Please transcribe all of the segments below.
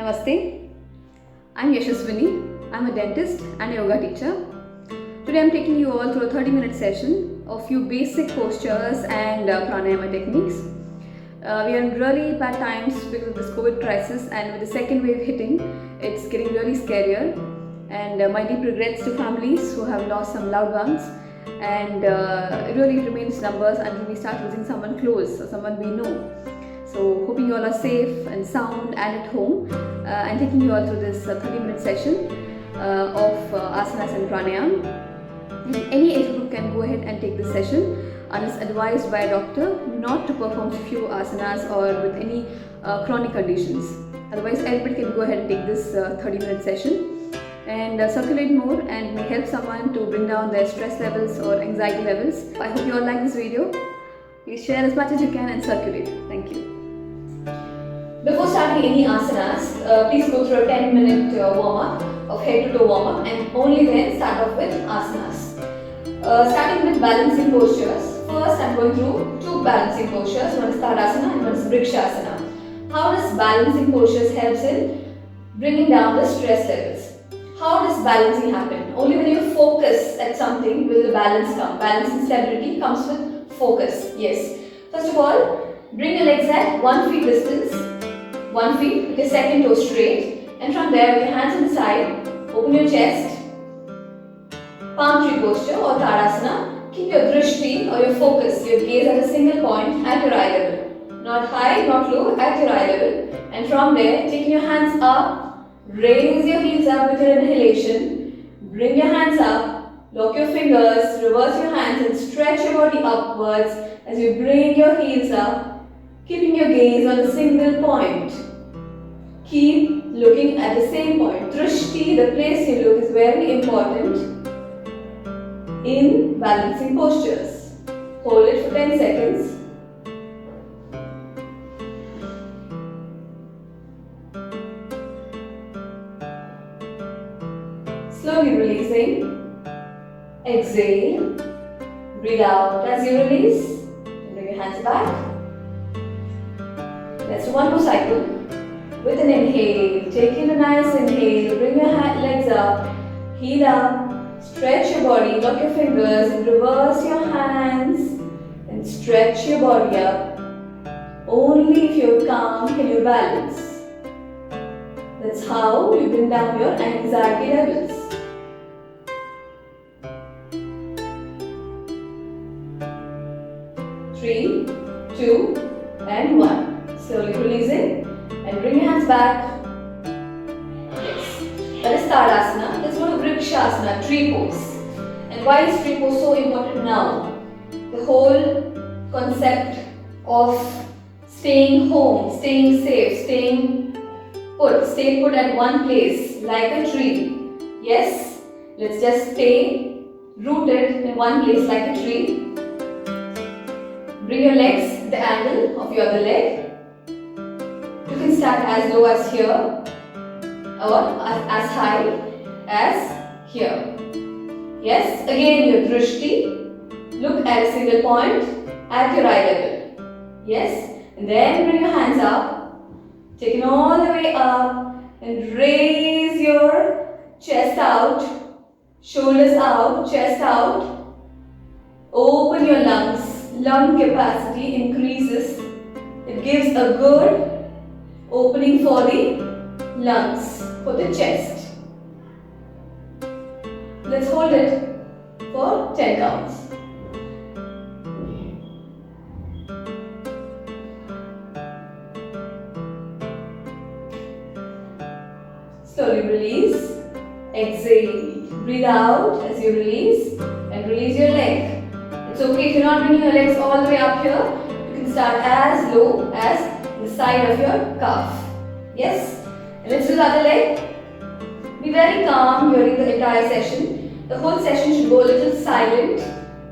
Namaste. I'm Yashaswini. I'm a dentist and a yoga teacher. Today I'm taking you all through a 30-minute session of few basic postures and pranayama techniques. We are in really bad times because of this COVID crisis, and with the second wave hitting, it's getting really scarier. And my deep regrets to families who have lost some loved ones. And it really remains numbers until we start losing someone close or someone we know. So hoping you all are safe and sound and at home. I'm taking you all through this 30-minute session of asanas and pranayam. Any age group can go ahead and take this session, unless advised by a doctor not to perform few asanas or with any chronic conditions. Otherwise, everybody can go ahead and take this 30-minute session and circulate more, and may help someone to bring down their stress levels or anxiety levels. I hope you all like this video. Please share as much as you can and circulate. Thank you. Before starting any asanas, please go through a 10-minute warm-up of head to toe warm-up, and only then start off with asanas. Starting with balancing postures. First, I'm going through two balancing postures. One is Tadasana and one is Vrikshasana. How does balancing postures helps in bringing down the stress levels? How does balancing happen? Only when you focus at something will the balance come. Balance and stability comes with focus. Yes. First of all, bring your legs at 1 foot distance. 1 foot with your second toe straight, and from there with your hands on the side, open your chest. Palm tree posture or Tadasana. Keep your drishti or your focus, your gaze at a single point at your eye level. Not high, not low, at your eye level. And from there, taking your hands up, raise your heels up with your inhalation. Bring your hands up, lock your fingers, reverse your hands and stretch your body upwards as you bring your heels up, keeping your gaze on a single point. Keep looking at the same point. Drishti, the place you look, is very important in balancing postures. Hold it for 10 seconds. Slowly releasing. Exhale. Breathe out as you release. Bring your hands back. Let's do one more cycle. With an inhale, take in a nice inhale. Bring your legs up. Heel up. Stretch your body, lock your fingers, and reverse your hands and stretch your body up. Only if you're calm can you balance. That's how you bring down your anxiety levels. Three, two, and one. Slowly releasing and bring your hands back. That is Tadasana. Let's go to Vrikshasana, tree pose. And why is tree pose so important now? The whole concept of staying home, staying safe, stay put at one place like a tree. Yes, let's just stay rooted in one place like a tree. Bring your legs the angle of your other leg. You can start as low as here, or as high as here. Yes, again your drishti. Look at a single point at your eye level. Yes, and then bring your hands up. Take it all the way up and raise your chest out, shoulders out, chest out. Open your lungs. Lung capacity increases. It gives a good opening for the lungs, for the chest. Let's hold it for 10 counts. Slowly release. Exhale. Breathe out as you release and release your leg. It's okay if you're not bringing your legs all the way up here. You can start as low as the side of your calf. Yes? And let's do the other leg. Be very calm during the entire session. The whole session should go a little silent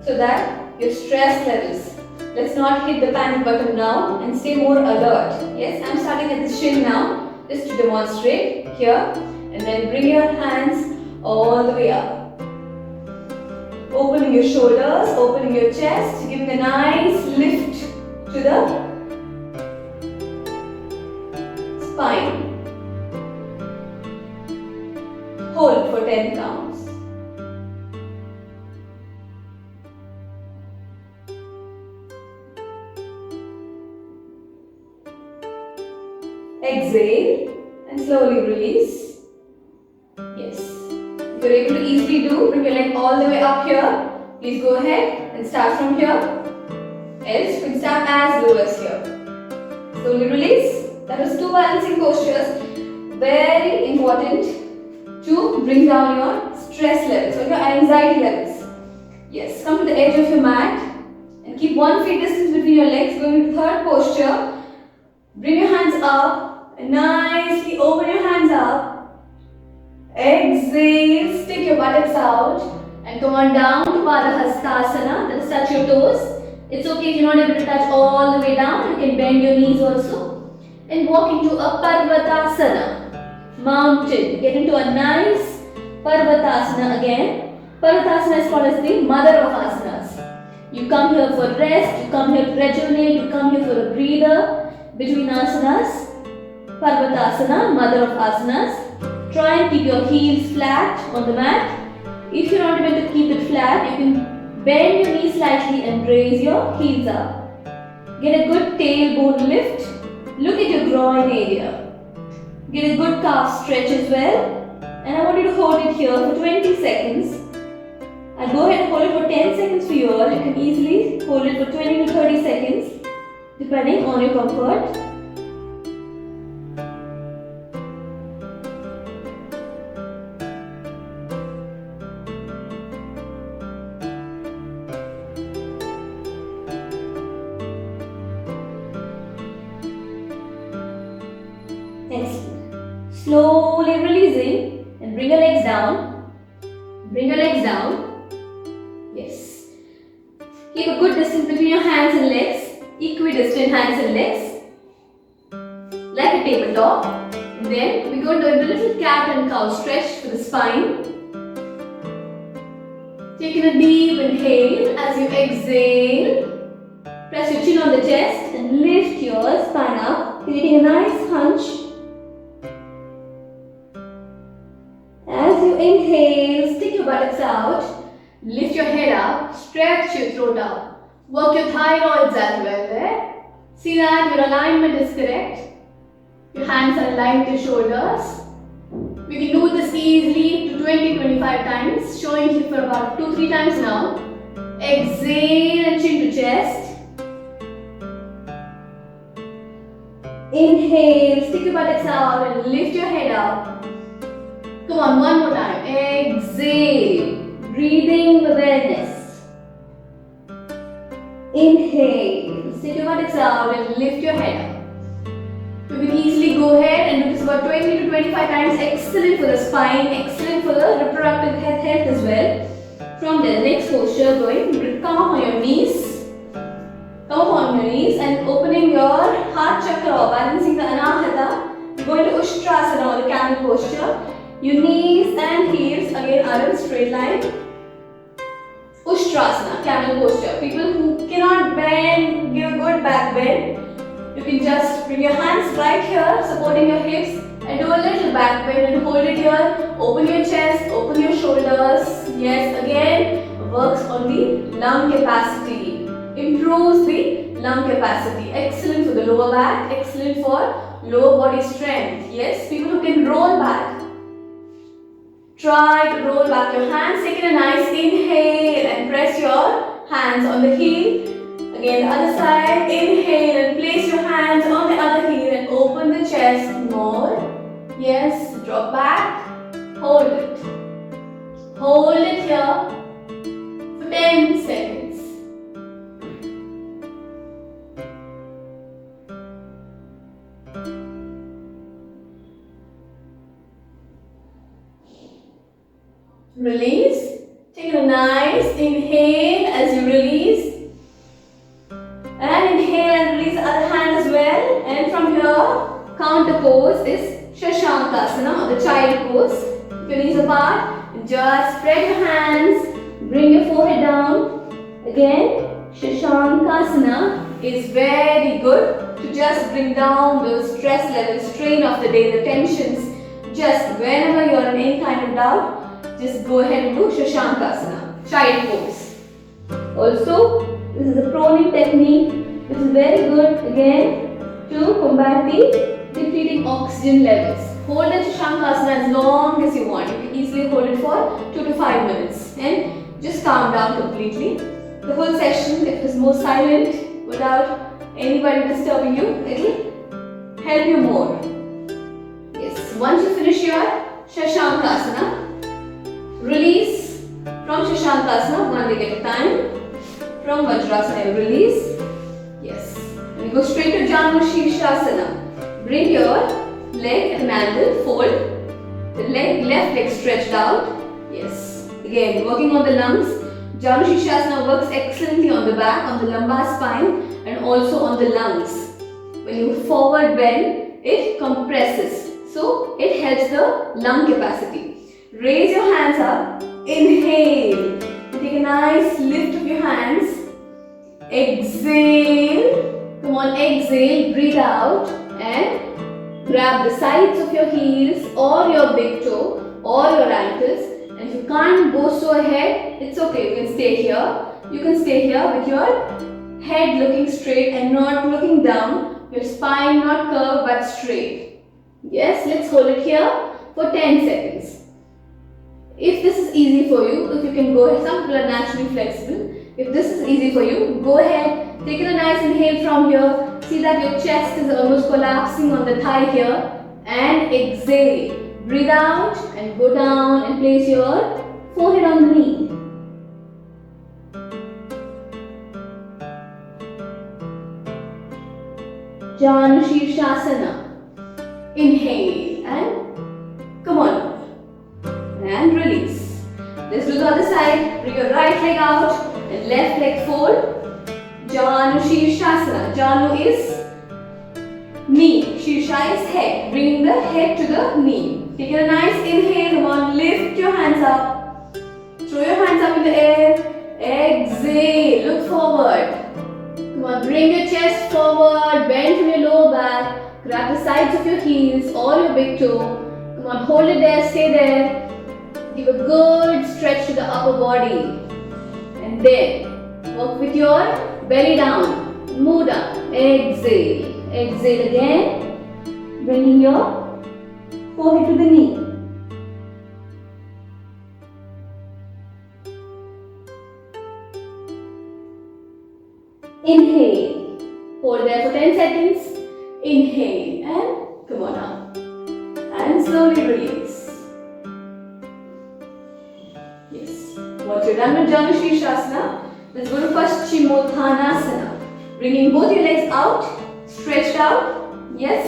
so that your stress levels. Let's not hit the panic button now and stay more alert. Yes, I'm starting at the shin now just to demonstrate here, and then bring your hands all the way up. Opening your shoulders, opening your chest, giving a nice lift to the spine. for 10 counts. Exhale and slowly release. Yes. If you're able to easily do, bring your leg all the way up here. Please go ahead and start from here. Else, you can start as low as here. Slowly release. That was 2 balancing postures. Very important to bring down your stress levels or your anxiety levels. Yes, come to the edge of your mat and keep 1 feet distance between your legs. Going to the third posture. Bring your hands up and nicely open your hands up. Exhale, stick your buttocks out and come on down to Padahastasana. That is, touch your toes. It's okay if you're not able to touch all the way down. You can bend your knees also. And walk into a Parvatasana, mountain. Get into a nice Parvatasana again. Parvatasana is called as the mother of asanas. You come here for rest, you come here to rejuvenate, you come here for a breather between asanas. Parvatasana, mother of asanas. Try and keep your heels flat on the mat. If you're not able to keep it flat, you can bend your knees slightly and raise your heels up. Get a good tailbone lift. Look at your groin area. Get a good calf stretch as well. And I want you to hold it here for 20 seconds. I'll go ahead and hold it for 10 seconds for you all. You can easily hold it for 20 to 30 seconds depending on your comfort. Excellent. Slowly releasing and bring your legs down. Bring your legs down. Yes. Keep a good distance between your hands and legs. Equidistant hands and legs. Like a tabletop. And then we go into a little cat and cow stretch for the spine. Taking a deep inhale as you exhale. Press your chin on the chest and lift your spine up, creating a nice hunch. As you inhale, stick your buttocks out, lift your head up, stretch your throat up. Work your thyroids as well there. See that your alignment is correct. Your hands are aligned to your shoulders. We can do this easily to 20-25 times, showing you for about 2-3 times now. Exhale and chin to chest. Inhale, stick your buttocks out and lift your head up. Come on, one more time. Exhale, breathing awareness. Inhale, stick your buttocks out and lift your head up. You can easily go ahead and do this about 20 to 25 times. Excellent for the spine, excellent for the reproductive health as well. From there, next posture, come up on your knees. Come up on your knees and opening your heart chakra or balancing the Anahata. Go into Ushtrasana or the camel posture. Your knees and heels again are in straight line. Ushtrasana, camel posture. People who cannot bend, give a good back bend. You can just bring your hands right here, supporting your hips, and do a little back bend and hold it here. Open your chest, open your shoulders. Yes, again, works on the lung capacity. Improves the lung capacity. Excellent for the lower back, excellent for lower body strength. Yes, people who can roll back. Try to roll back your hands. Take a nice inhale and press your hands on the heel. Again, the other side. Inhale and place your hands on the other heel and open the chest more. Yes, drop back. Hold it. Hold it here for 10 seconds. Release. Take a nice inhale as you release. And inhale and release the other hand as well. And from here, counter pose is Shashankasana or the child pose. Your knees apart. Just spread your hands. Bring your forehead down. Again, Shashankasana is very good to just bring down the stress level, strain of the day, the tensions. Just whenever you are in any kind of doubt, just go ahead and do Shashankasana, child pose. Also, this is a proning technique which is very good again to combat the depleting oxygen levels. Hold the Shashankasana as long as you want. You can easily hold it for 2 to 5 minutes and just calm down completely. The whole session, if it is more silent without anybody disturbing you, it will help you more. Yes, once you finish your Shashankasana, release from Shashankasana 1 leg at a time. From Vajrasana, you release. Yes. And you go straight to Janu Shirshasana. Bring your leg at an angle, fold. The left leg stretched out. Yes. Again, working on the lungs. Janu Shirshasana works excellently on the back, on the lumbar spine, and also on the lungs. When you forward bend, it compresses. So, it helps the lung capacity. Raise your hands up. Inhale. Take a nice lift of your hands. Exhale. Come on, exhale. Breathe out and grab the sides of your heels or your big toe or your ankles. And if you can't go so ahead, it's okay. You can stay here. You can stay here with your head looking straight and not looking down. Your spine not curved but straight. Yes, let's hold it here for 10 seconds. If this is easy for you, if you can go ahead, some people are naturally flexible. If this is easy for you, go ahead, take a nice inhale from here. See that your chest is almost collapsing on the thigh here. And exhale. Breathe out and go down and place your forehead on the knee. Janu Shirshasana. Inhale and come on. And release. Let's do the other side. Bring your right leg out and left leg fold. Janu Shirshasana. Janu is knee. Shirsha is head. Bring the head to the knee. Take a nice inhale. Come on, lift your hands up. Throw your hands up in the air. Exhale. Look forward. Come on, bring your chest forward. Bend from your lower back. Grab the sides of your heels or your big toe. Come on, hold it there. Stay there. Give a good stretch to the upper body. And then work with your belly down. Move down. Exhale. Exhale again. Bringing your forehead to the knee. Inhale. Hold there for 10 seconds. Inhale and come on up. And slowly release. Once you're done with Janu Shirshasana, let's go to Paschimottanasana. Bringing both your legs out, stretched out. Yes,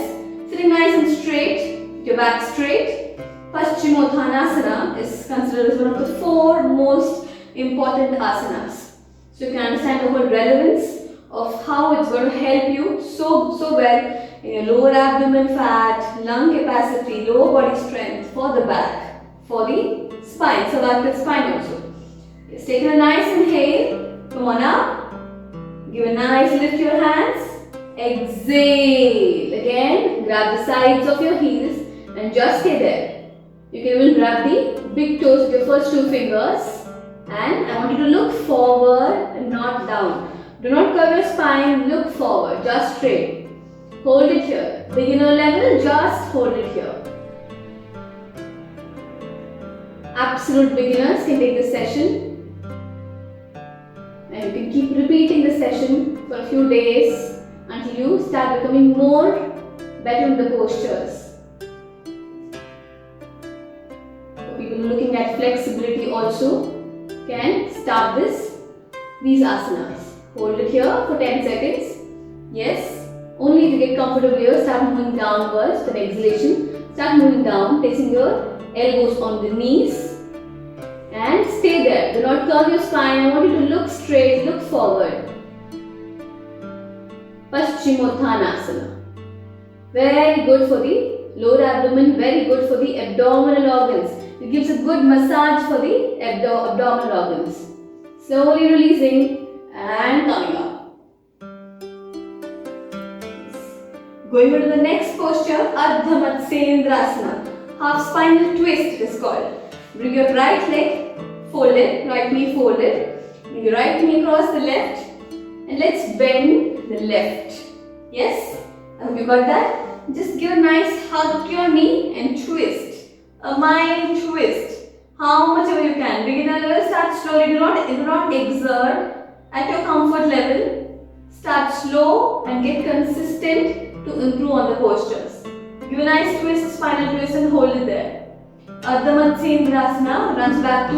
sitting nice and straight, your back straight. Paschimottanasana is considered as one of the 4 most important asanas. So you can understand the whole relevance of how it's going to help you so well in your lower abdomen fat, lung capacity, lower body strength, for the back, for the spine, cervical spine also. Yes, take a nice inhale. Come on up. Give a nice lift to your hands. Exhale. Again, grab the sides of your heels and just stay there. You can even grab the big toes with your first 2 fingers. And I want you to look forward and not down. Do not curve your spine. Look forward. Just straight. Hold it here. Beginner level, just hold it here. Absolute beginners can take this session. And you can keep repeating the session for a few days until you start becoming better in the postures. For people looking at flexibility also can start these asanas. Hold it here for 10 seconds. Yes, only if you get comfortable here, start moving downwards for the exhalation. Start moving down, placing your elbows on the knees. And stay there. Do not curve your spine. I want you to look straight, look forward. Paschimottanasana. Very good for the lower abdomen, very good for the abdominal organs. It gives a good massage for the abdominal organs. Slowly releasing and coming up. Going on to the next posture, Ardha Matsyendrasana. Half spinal twist it is called. Bring your right leg folded, right knee folded. Bring your right knee across the left and let's bend the left. Yes? I hope you got that. Just give a nice hug to your knee and twist. A mild twist. How much ever you can. Beginner level, start slowly. Do not exert at your comfort level. Start slow and get consistent to improve on the postures. Give a nice twist, spinal twist and hold it there. Ardha Matsyendrasana runs back to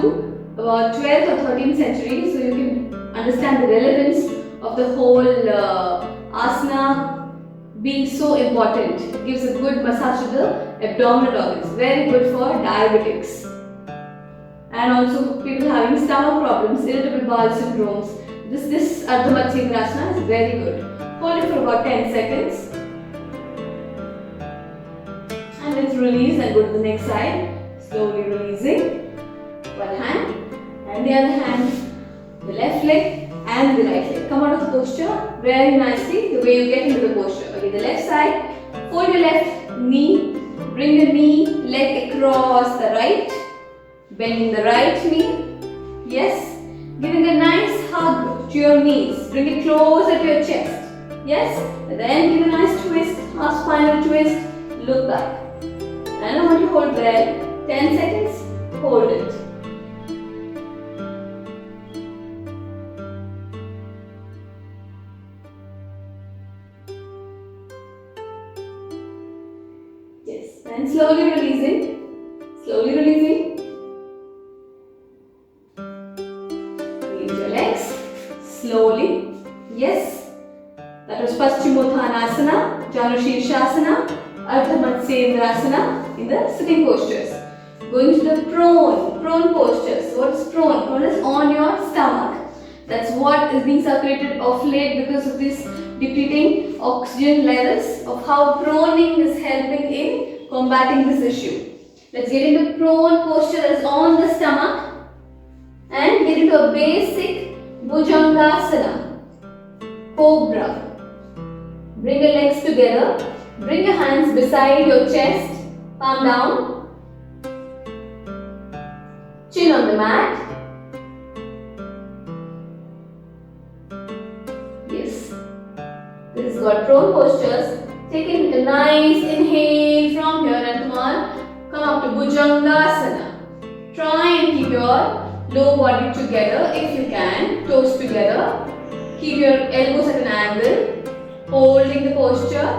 about 12th or 13th century, so you can understand the relevance of the whole asana being so important. It gives a good massage to the abdominal organs. Very good for diabetics. And also for people having stomach problems, irritable bowel syndromes. This Ardha Matsyendrasana is very good. Hold it for about 10 seconds. And let's release and go to the next side. Slowly releasing. One hand and the other hand, the left leg and the right leg. Come out of the posture very nicely, the way you get into the posture. Okay, the left side, fold your left knee, bring your knee, leg across the right, bending the right knee. Yes, giving a nice hug to your knees, bring it closer to your chest. Yes, and then give a nice twist, half spinal twist, look back. And I want you to hold there 10 seconds, hold it. And slowly releasing, slowly releasing. Release your legs, slowly. Yes, that was Paschimottanasana, Janushirshasana, Ardha Matsyendrasana in the sitting postures. Going to the prone postures. What is prone? Prone is on your stomach. That's what is being circulated of late because of this depleting oxygen levels, of how proning is helping in combating this issue. Let's get into prone posture, that is on the stomach, and get into a basic Bhujangasana, Cobra. Bring your legs together, bring your hands beside your chest, palm down, chin on the mat. Yes, this is got prone postures. Taking a nice inhale from here and come up to Bhujangasana. Try and keep your lower body together if you can, toes together. Keep your elbows at an angle, holding the posture.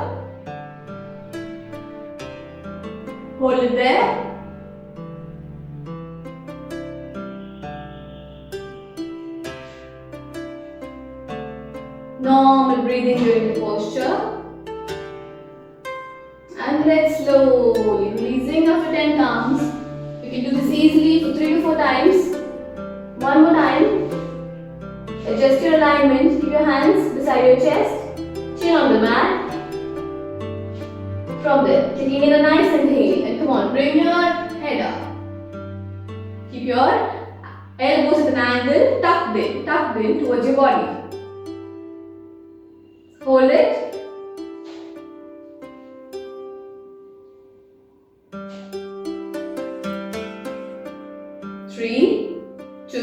Hold it there. Normal breathing during the posture. And let's slowly releasing after 10 counts. You can do this easily for 3 to 4 times. One more time. Adjust your alignment. Keep your hands beside your chest. Chin on the mat. From there, taking in a nice inhale. And come on, bring your head up. Keep your elbows at an angle, tucked in towards your body. Hold it. 3, 2,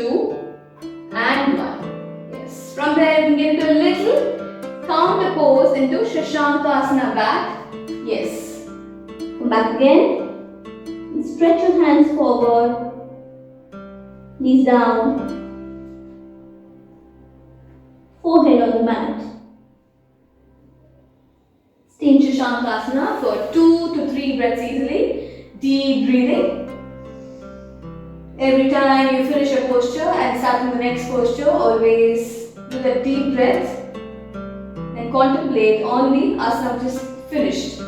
and 1. Yes. From there, you can get into a little counter pose into Shashankasana back. Yes. Come back again. Stretch your hands forward. Knees down. Forehead on the mat. Stay in Shashankasana for 2 to 3 breaths easily. Deep breathing. Every time you finish a posture and start in the next posture, always do a deep breath and contemplate on the asana just finished.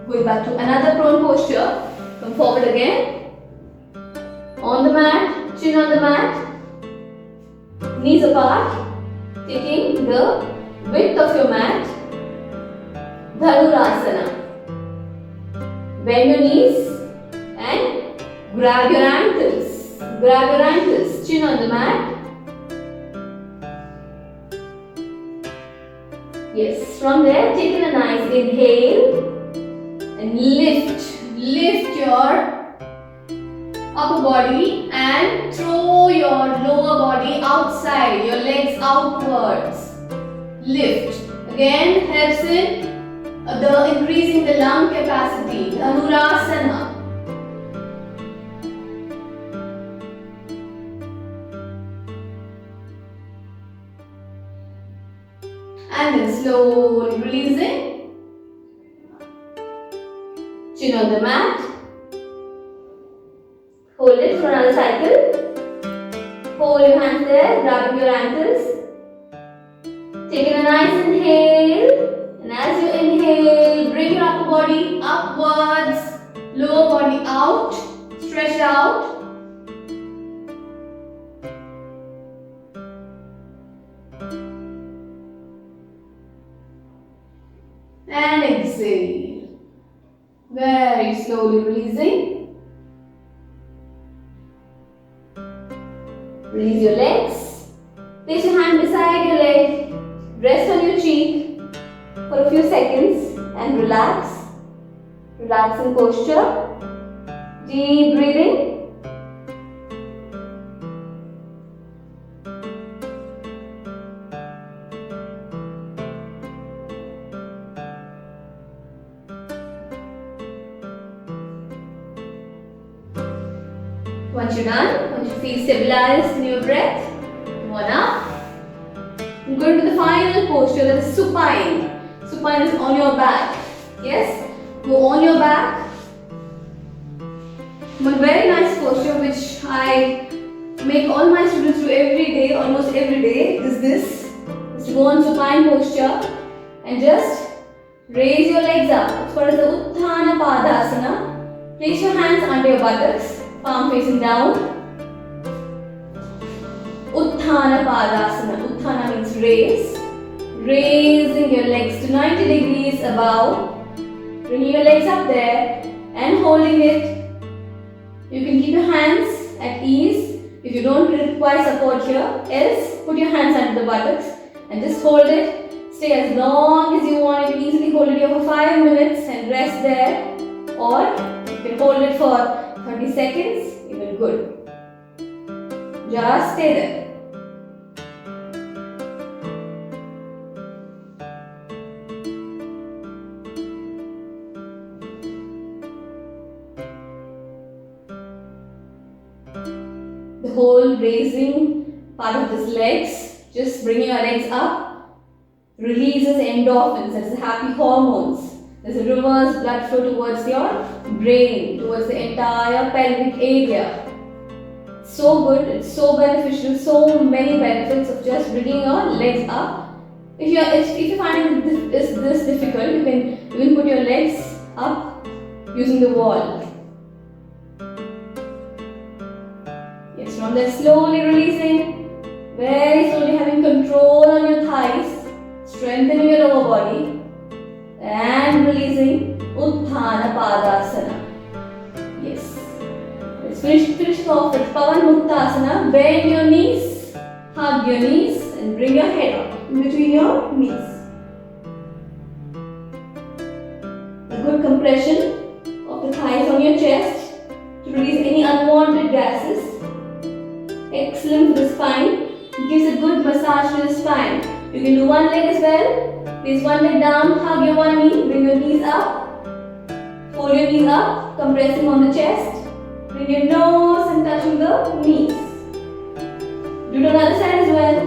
Going back to another prone posture. Come forward again. On the mat, chin on the mat, knees apart, taking the width of your mat. Dhanurasana. Bend your knees and grab your ankles. Grab your ankles. Chin on the mat. Yes, from there, take in a nice inhale and lift your upper body and throw your lower body outside, your legs outwards. Lift. Again, helps in increasing the lung capacity, Dhanurasana. And then slowly releasing. Chin on the mat. Hold it for another cycle. Hold your hands there, grabbing your ankles. Take in a nice inhale. And as you inhale, bring your upper body upwards. Lower body out. Stretch out. And exhale. Very slowly releasing. Release your legs. Place your hand beside your leg. Rest on your cheek for a few seconds and relax. Relaxing posture. Deep breathing. Once you're done, once you feel stabilized in your breath, come on up. I'm going to the final posture, that is supine. Supine is on your back. Yes? Go on your back. One very nice posture which I make all my students do every day, almost every day, is this. Is to go on supine posture and just raise your legs up. It's called as the Utthana Padasana. Place your hands under your buttocks, palm facing down. Utthana Padasana. Utthana means raise. Raising your legs to 90 degrees above. Bringing your legs up there and holding it. You can keep your hands at ease if you don't require support here. Else, put your hands under the buttocks and just hold it. Stay as long as you want. You can easily hold it here for 5 minutes and rest there. Or you can hold it for 30 seconds. Even good. Just stay there. The whole raising part of this legs, just bringing your legs up, releases endorphins, that's the happy hormones. There's a reverse blood flow towards your brain, towards the entire pelvic area. It's so good, it's so beneficial, so many benefits of just bringing your legs up. If you're finding this difficult, you can even put your legs up using the wall. Yes, from there slowly releasing, very slowly having control on your thighs, strengthening your lower body and releasing Utthana Padasana. Yes. Let's finish off with Pavan Muktasana. Bend your knees, hug your knees and bring your head up in between your knees. A good compression of the thighs on your chest to release any unwanted gases. Excellent for the spine. It gives a good massage to the spine. You can do one leg as well. Place one leg down, hug your one knee, bring your knees up. Hold your knees up, compressing on the chest. Bring your nose and touching the knees. Do it on the other side as well.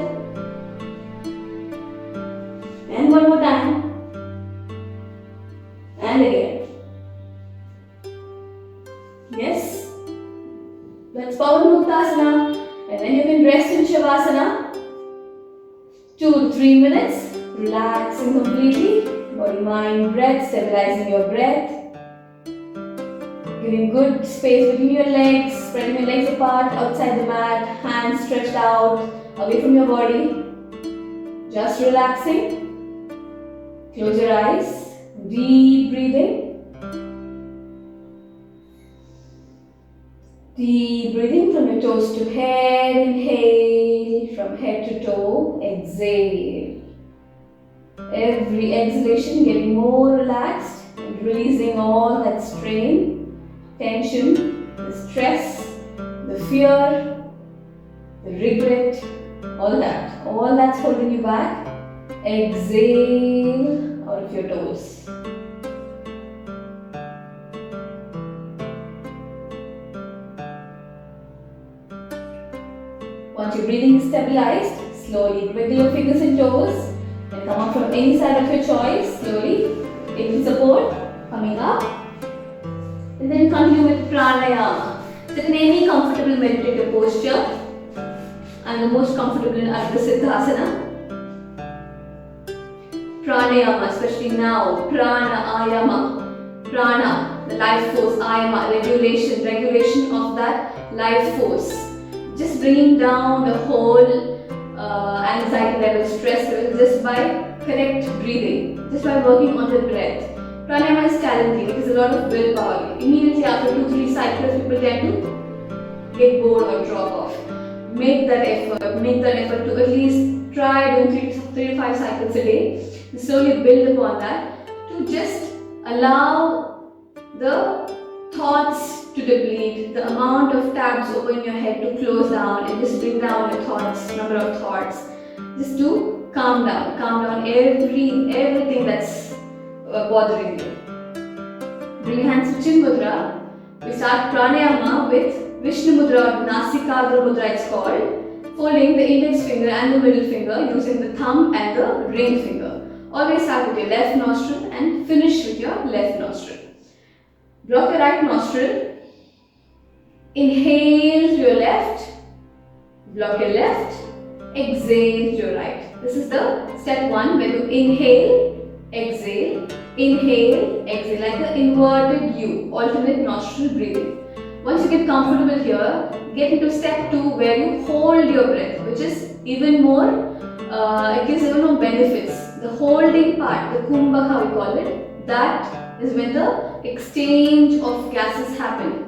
And one more time. And again. Yes. That's Pavan Muktasana. And then you can rest in Shavasana. 2 to 3 minutes. Relaxing completely. Body, mind, breath. Stabilizing your breath. Giving good space between your legs. Spreading your legs apart outside the mat. Hands stretched out. Away from your body. Just relaxing. Close your eyes. Deep breathing. Deep breathing from your toes to head, inhale, from head to toe, exhale. Every exhalation getting more relaxed and releasing all that strain, tension, the stress, the fear, the regret, all that's holding you back. Exhale out of your toes. Once your breathing is stabilized, slowly wiggle your fingers and toes and come up from any side of your choice, slowly taking support, coming up, and then continue with pranayama. Sit in any comfortable meditative posture. I'm the most comfortable in Ardha Siddhasana. Pranayama, especially now, prana, prana, the life force, ayama, regulation of that life force. Just bringing down the whole anxiety level, stress level, just by correct breathing, just by working on the breath. Pranayama is challenging, it is a lot of willpower. Immediately after 2-3 cycles, people tend to get bored or drop off. Make that effort to at least try doing 3 to 5 cycles a day. And slowly build upon that to just allow the thoughts to deplete, the amount of tabs open in your head to close down, and just bring down your thoughts, number of thoughts, just to calm down everything that's bothering you. Bring your hands to Chin Mudra. We start pranayama with Vishnu Mudra or Nasikadra Mudra it's called, folding the index finger and the middle finger using the thumb and the ring finger. Always start with your left nostril and finish with your left nostril. Block your right nostril. Inhale through your left. Block your left. Exhale through your right. This is the step 1 where you inhale, exhale, like the inverted U, alternate nostril breathing. Once you get comfortable here, get into step 2 where you hold your breath, which is even more, it gives even more benefits. The holding part, the kumbhaka we call it, that is when the exchange of gases happen.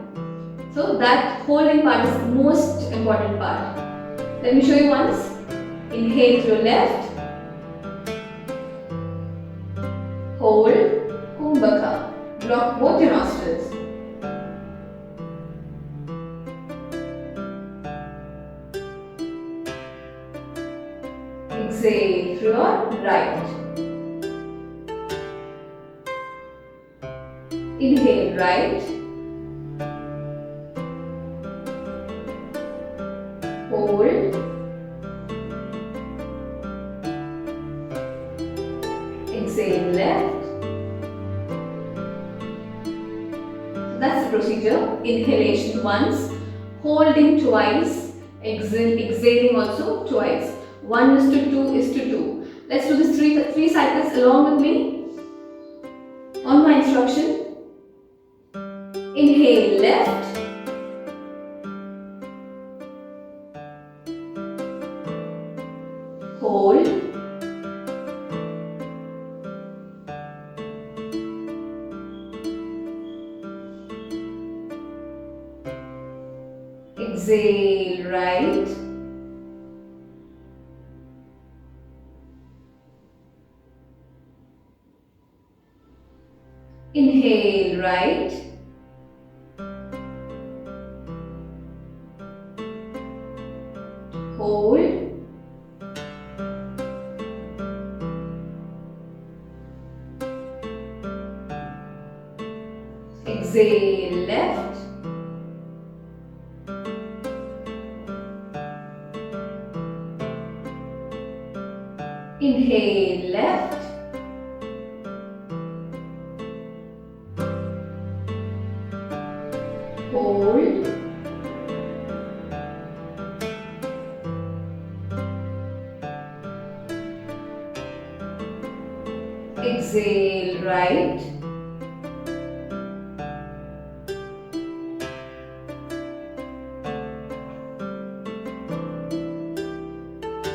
So that holding part is the most important part. Let me show you once. Inhale through your left. Hold, kumbhaka. Block both your nostrils. Exhale through your right. Inhale right. Hold. Exhale left. So that's the procedure. Inhalation once, holding twice, exhaling also twice. 1:2:2. Let's do this three cycles along with me. On my instruction. Inhale left. Hold. Exhale right. Inhale right. Hold. Exhale left. Inhale left. Hold. Exhale right.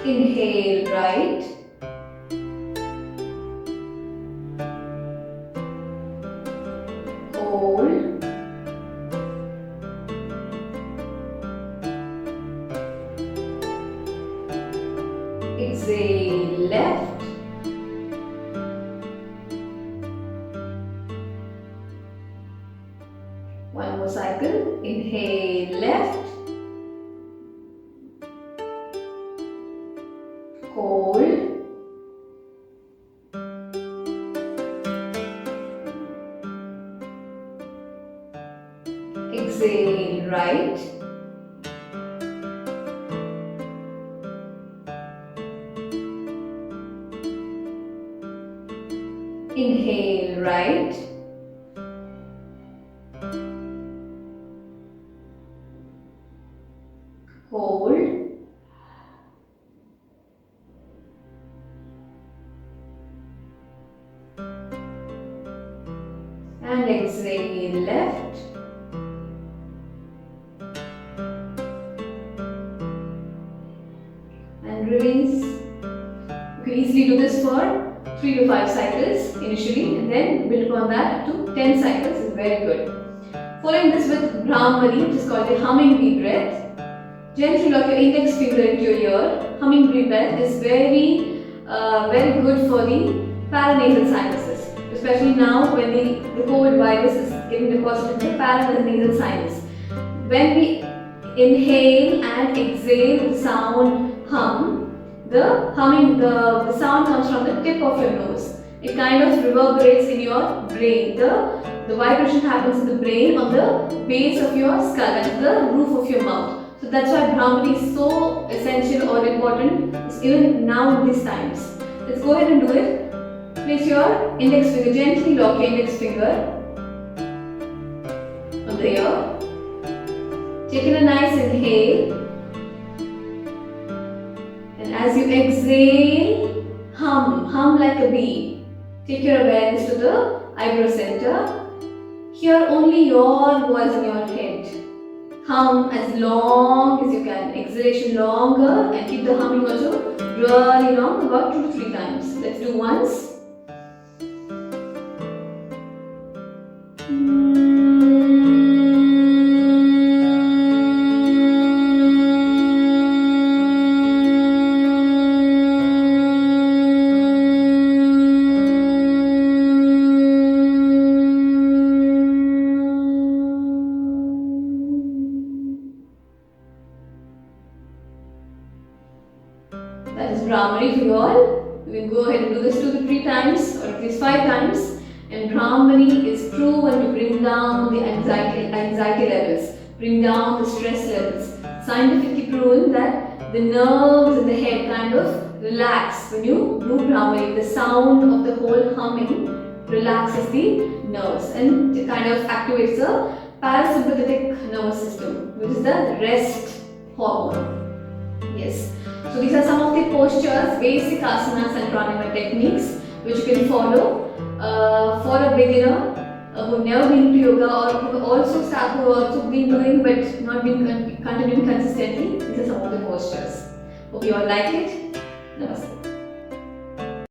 Inhale right. Hold. Exhale left. hold, exhale, right, inhale, right, hold, and exhale, left, and release. You can easily do this for 3 to 5 cycles initially, and then build upon that up to 10 cycles is very good. Following this with Brahmari, which is called the humming breath. Gently lock your index finger into your ear. Humming breath is very good for the paranasal sinuses, especially now when the COVID virus is getting deposited in the paranasal sinus. When we inhale and exhale the sound hum, the sound comes from the tip of your nose. It kind of reverberates in your brain. The vibration happens in the brain on the base of your skull, that is the roof of your mouth. So that's why Brahmari is so essential or important even now in these times. Let's go ahead and do it. Place your index finger, gently lock your index finger on the ear. Take in a nice inhale. And as you exhale, hum like a bee. Take your awareness to the eyebrow center. Hear only your voice in your head. Hum as long as you can. Exhalation longer, and keep the humming also really long, about 2 to 3 times. Let's do once. That is Brahmari for you all. You can go ahead and do this 2 to 3 times or at least 5 times. And Brahmari is proven to bring down the anxiety levels, bring down the stress levels. Scientifically proven that the nerves in the head kind of relax when you do Brahmari. The sound of the whole humming relaxes the nerves and it kind of activates the parasympathetic nervous system, which is the rest hormone. Yes. So these are some of the postures, basic asanas and pranayama techniques which you can follow for a beginner who never been to yoga or who also been doing but not been continuing consistently. These are some of the postures. Hope you all like it. Namaste.